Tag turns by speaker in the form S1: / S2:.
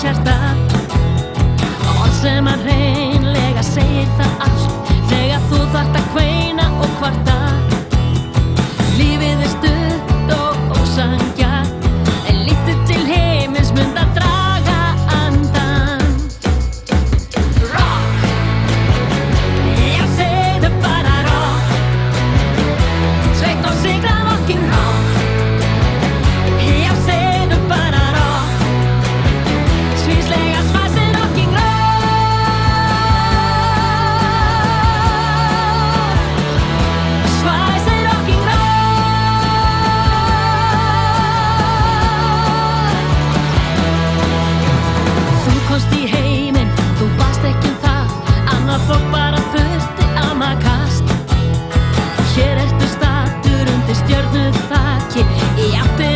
S1: hjartað. Orð sem að hreinlega segir það allt þegar þú þarft að kveina og kvarta. Lífið er stutt og ósanngjarnt, en líttu til himins mun það draga andann. Rock, já segðu bara rock, sveitt og sigrað rock'n'roll. Já segðu bara rock, svíslega svæsir rock'n'roll. Svæsir rock'n'roll. Þú komst í heiminn, þú baðst ekki það, annað fólk bara þurfti að makast. Hér ertu staddur undir stjörnuþaki, í áttina